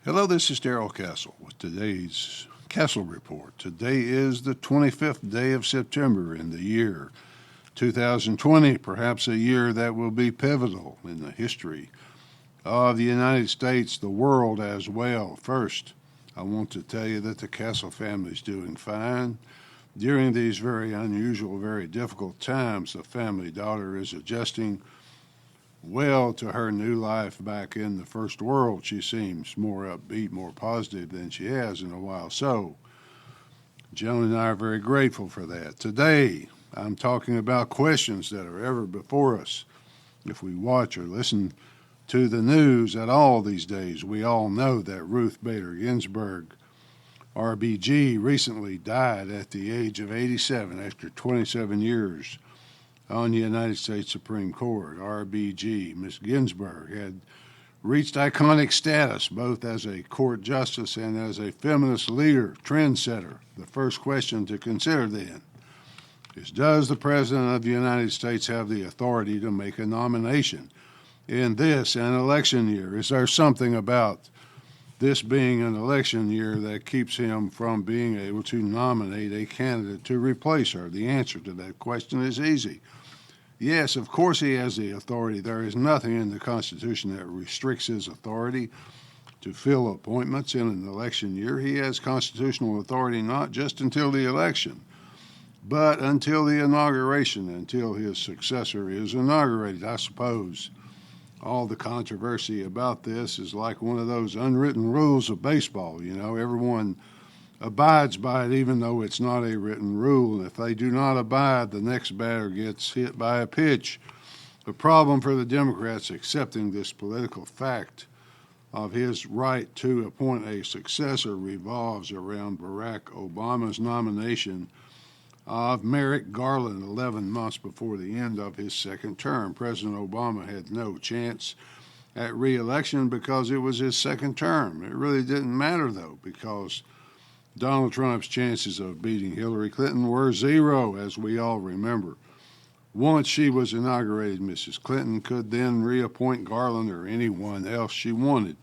Hello, this is Darrell Castle with today's Castle Report. Today is the 25th day of September in the year 2020, perhaps a year that will be pivotal in the history of the United States, the world as well. First, I want to tell you that the Castle family is doing fine. During these very unusual, very difficult times, the family daughter is adjusting well to her new life back in the first world. She seems more upbeat, more positive than she has in a while. So, Joan and I are very grateful for that. Today, I'm talking about questions that are ever before us. If we watch or listen to the news at all these days, we all know that Ruth Bader Ginsburg, RBG, recently died at the age of 87 after 27 years on the United States Supreme Court. RBG, Miss Ginsburg, had reached iconic status both as a court justice and as a feminist leader, trendsetter. The first question to consider then is, does the President of the United States have the authority to make a nomination in this, an election year? Is there something about this being an election year that keeps him from being able to nominate a candidate to replace her? The answer to that question is easy. Yes, of course he has the authority. There is nothing in the Constitution that restricts his authority to fill appointments in an election year. He has constitutional authority not just until the election, but until the inauguration, until his successor is inaugurated. I suppose all the controversy about this is like one of those unwritten rules of baseball. You know, everyone abides by it even though it's not a written rule. And if they do not abide, the next batter gets hit by a pitch. The problem for the Democrats accepting this political fact of his right to appoint a successor revolves around Barack Obama's nomination of Merrick Garland 11 months before the end of his second term. President Obama had no chance at re-election because it was his second term. It really didn't matter, though, because Donald Trump's chances of beating Hillary Clinton were zero, as we all remember. Once she was inaugurated, Mrs. Clinton could then reappoint Garland or anyone else she wanted.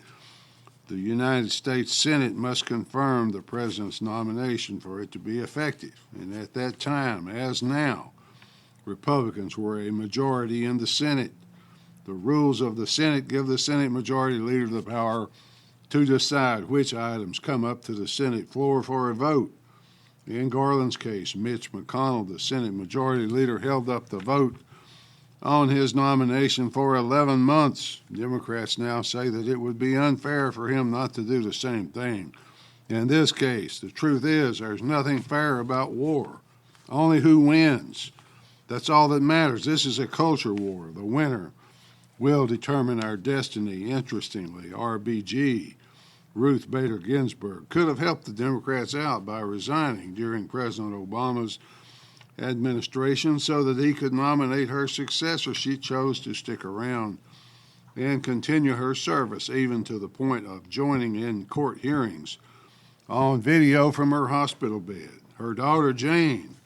The United States Senate must confirm the president's nomination for it to be effective. And at that time, as now, Republicans were a majority in the Senate. The rules of the Senate give the Senate Majority Leader the power to decide which items come up to the Senate floor for a vote. In Garland's case, Mitch McConnell, the Senate Majority Leader, held up the vote on his nomination for 11 months. Democrats now say that it would be unfair for him not to do the same thing. In this case, the truth is there's nothing fair about war, only who wins. That's all that matters. This is a culture war. The winner will determine our destiny. Interestingly, RBG, Ruth Bader Ginsburg, could have helped the Democrats out by resigning during President Obama's administration so that he could nominate her successor. She chose to stick around and continue her service, even to the point of joining in court hearings on video from her hospital bed. Her daughter, Jane,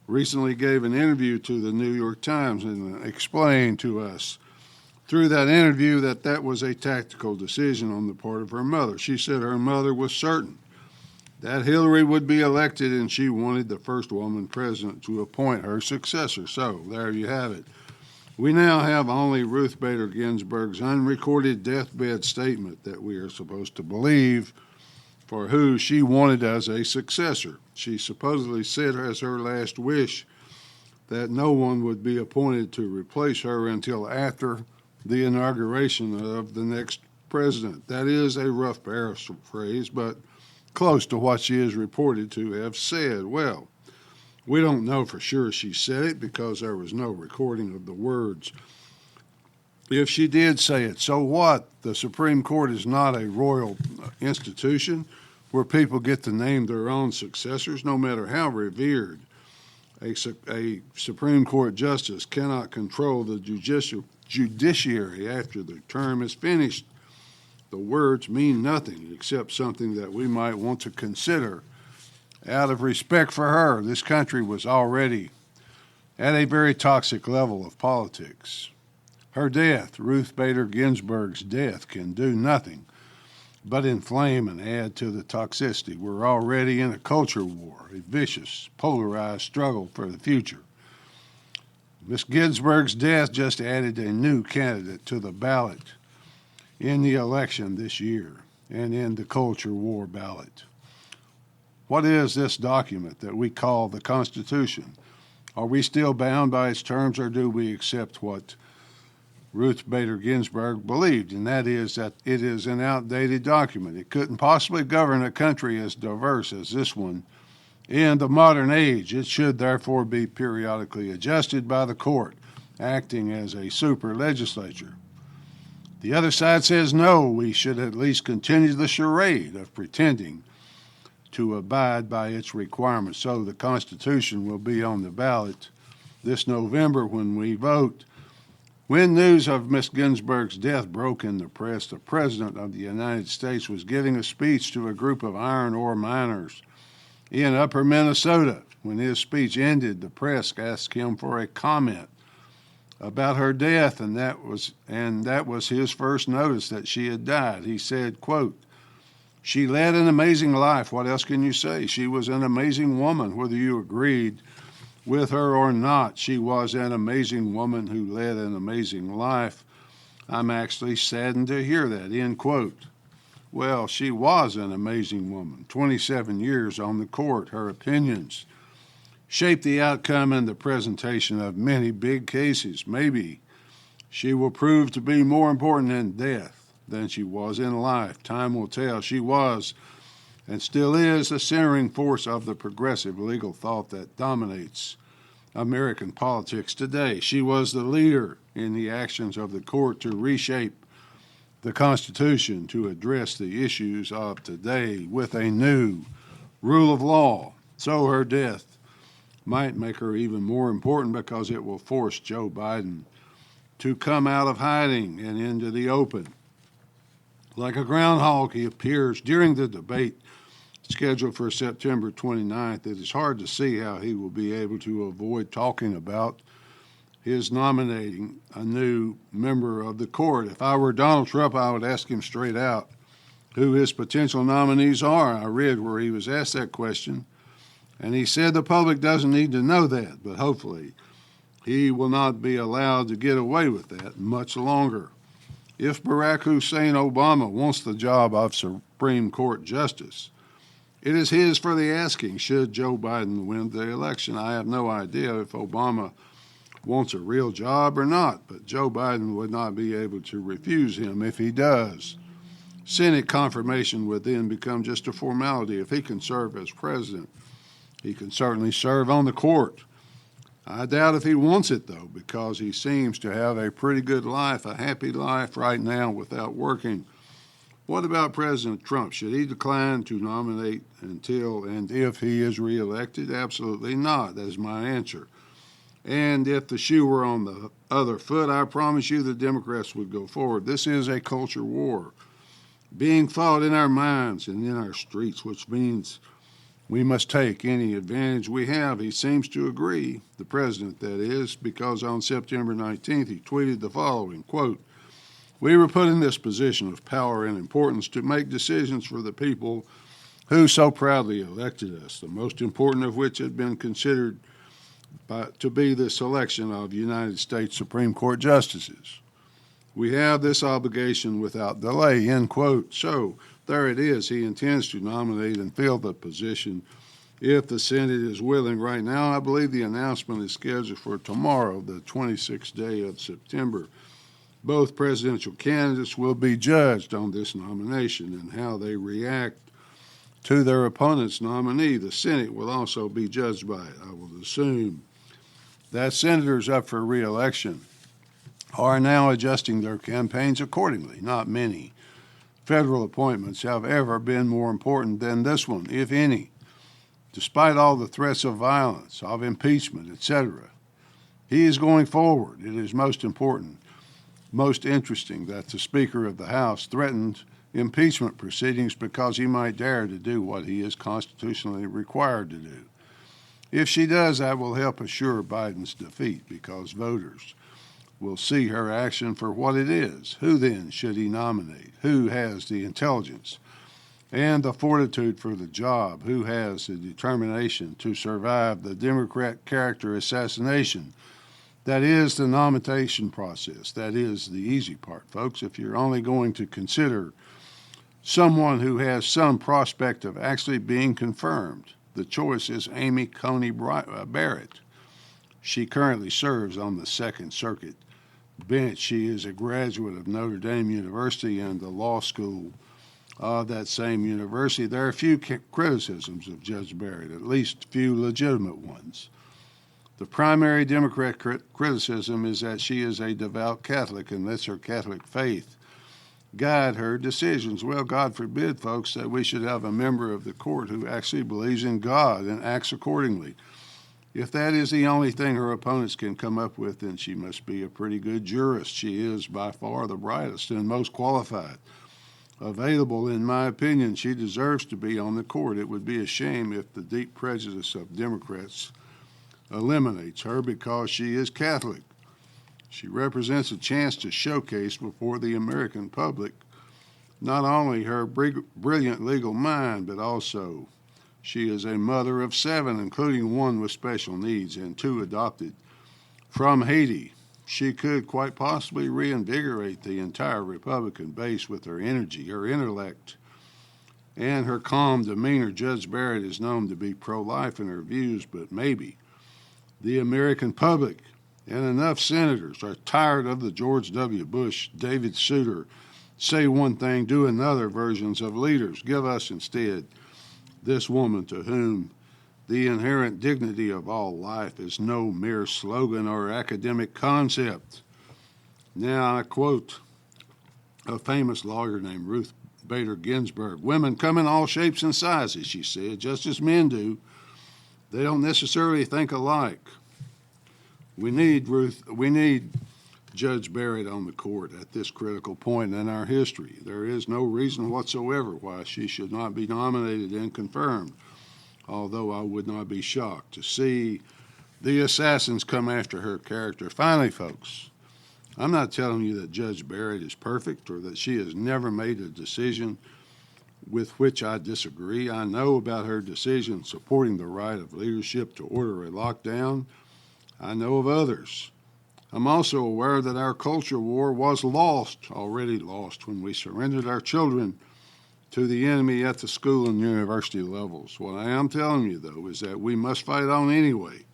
recently gave an interview to the New York Times and explained to us through that interview that that was a tactical decision on the part of her mother. She said her mother was certain that Hillary would be elected, and she wanted the first woman president to appoint her successor. So there you have it. We now have only Ruth Bader Ginsburg's unrecorded deathbed statement that we are supposed to believe for who she wanted as a successor. She supposedly said as her last wish that no one would be appointed to replace her until after the inauguration of the next president. That is a rough paraphrase, but close to what she is reported to have said. Well, we don't know for sure she said it because there was no recording of the words. If she did say it, so what? The Supreme Court is not a royal institution where people get to name their own successors, no matter how revered. A Supreme Court justice cannot control the judiciary after the term is finished. The words mean nothing except something that we might want to consider out of respect for her. This country was already at a very toxic level of politics. Her death, Ruth Bader Ginsburg's death, can do nothing but inflame and add to the toxicity. We're already in a culture war, a vicious, polarized struggle for the future. Ms. Ginsburg's death just added a new candidate to the ballot in the election this year and in the culture war ballot. What is this document that we call the Constitution? Are we still bound by its terms, or do we accept what Ruth Bader Ginsburg believed, and that is that it is an outdated document? It couldn't possibly govern a country as diverse as this one in the modern age. It should therefore be periodically adjusted by the court, acting as a super legislature. The other side says no, we should at least continue the charade of pretending to abide by its requirements. So the Constitution will be on the ballot this November when we vote. When news of Ms. Ginsburg's death broke in the press, the President of the United States was giving a speech to a group of iron ore miners in upper Minnesota. When his speech ended, the press asked him for a comment about her death, and that was his first notice that she had died. He said, quote, "She led an amazing life. What else can you say? She was an amazing woman, whether you agreed with her or not. She was an amazing woman who led an amazing life. I'm actually saddened to hear that," end quote. Well, she was an amazing woman. 27 years on the court. Her opinions shaped the outcome and the presentation of many big cases. Maybe she will prove to be more important in death than she was in life. Time will tell. She was and still is a centering force of the progressive legal thought that dominates American politics today. She was the leader in the actions of the court to reshape the Constitution to address the issues of today with a new rule of law. So her death might make her even more important because it will force Joe Biden to come out of hiding and into the open. Like a groundhog, he appears during the debate scheduled for September 29th. It is hard to see how he will be able to avoid talking about his nominating a new member of the court. If I were Donald Trump, I would ask him straight out who his potential nominees are. I read where he was asked that question, and he said the public doesn't need to know that, but hopefully he will not be allowed to get away with that much longer. If Barack Hussein Obama wants the job of Supreme Court Justice, it is his for the asking should Joe Biden win the election. I have no idea if Obama wants a real job or not, but Joe Biden would not be able to refuse him if he does. Senate confirmation would then become just a formality. If he can serve as president, he can certainly serve on the court. I doubt if he wants it, though, because he seems to have a pretty good life, a happy life right now without working. What about President Trump? Should he decline to nominate until and if he is reelected? Absolutely not. That is my answer. And if the shoe were on the other foot, I promise you the Democrats would go forward. This is a culture war being fought in our minds and in our streets, which means we must take any advantage we have. He seems to agree, the president that is, because on September 19th he tweeted the following, quote, "We were put in this position of power and importance to make decisions for the people who so proudly elected us, the most important of which had been considered to be the selection of United States Supreme Court justices. We have this obligation without delay," end quote. So there it is. He intends to nominate and fill the position if the Senate is willing. Right now, I believe the announcement is scheduled for tomorrow, the 26th day of September. Both presidential candidates will be judged on this nomination and how they react to their opponent's nominee. The Senate will also be judged by it. I will assume that senators up for re-election are now adjusting their campaigns accordingly. Not many federal appointments have ever been more important than this one, if any. Despite all the threats of violence, of impeachment, etc., he is going forward. It is most important, most interesting that the Speaker of the House threatened impeachment proceedings because he might dare to do what he is constitutionally required to do. If she does, that will help assure Biden's defeat because voters will see her action for what it is. Who then should he nominate? Who has the intelligence and the fortitude for the job? Who has the determination to survive the Democrat character assassination? That is the nomination process. That is the easy part, folks. If you're only going to consider someone who has some prospect of actually being confirmed, the choice is Amy Coney Barrett. She currently serves on the Second Circuit bench. She is a graduate of Notre Dame University and the law school of that same university. There are a few criticisms of Judge Barrett, at least a few legitimate ones. The primary Democrat criticism is that she is a devout Catholic and lets her Catholic faith guide her decisions. Well, God forbid, folks, that we should have a member of the court who actually believes in God and acts accordingly. If that is the only thing her opponents can come up with, then she must be a pretty good jurist. She is by far the brightest and most qualified available. In my opinion, she deserves to be on the court. It would be a shame if the deep prejudice of Democrats eliminates her because she is Catholic. She represents a chance to showcase before the American public not only her brilliant legal mind, but also she is a mother of 7, including 1 with special needs and 2 adopted from Haiti. She could quite possibly reinvigorate the entire Republican base with her energy, her intellect, and her calm demeanor. Judge Barrett is known to be pro-life in her views, but maybe the American public and enough senators are tired of the George W. Bush, David Souter, say one thing, do another versions of leaders. Give us instead this woman to whom the inherent dignity of all life is no mere slogan or academic concept. Now I quote a famous lawyer named Ruth Bader Ginsburg. Women come in all shapes and sizes, she said, just as men do. They don't necessarily think alike. We need Judge Barrett on the court at this critical point in our history. There is no reason whatsoever why she should not be nominated and confirmed, although I would not be shocked to see the assassins come after her character. Finally, folks, I'm not telling you that Judge Barrett is perfect or that she has never made a decision with which I disagree. I know about her decision supporting the right of leadership to order a lockdown. I know of others. I'm also aware that our culture war was already lost, when we surrendered our children to the enemy at the school and university levels. What I am telling you, though, is that we must fight on anyway.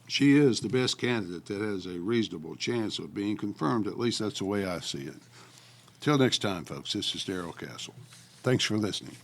She is the best candidate that has a reasonable chance of being confirmed. At least that's the way I see it. Till next time, folks, this is Darrell Castle. Thanks for listening.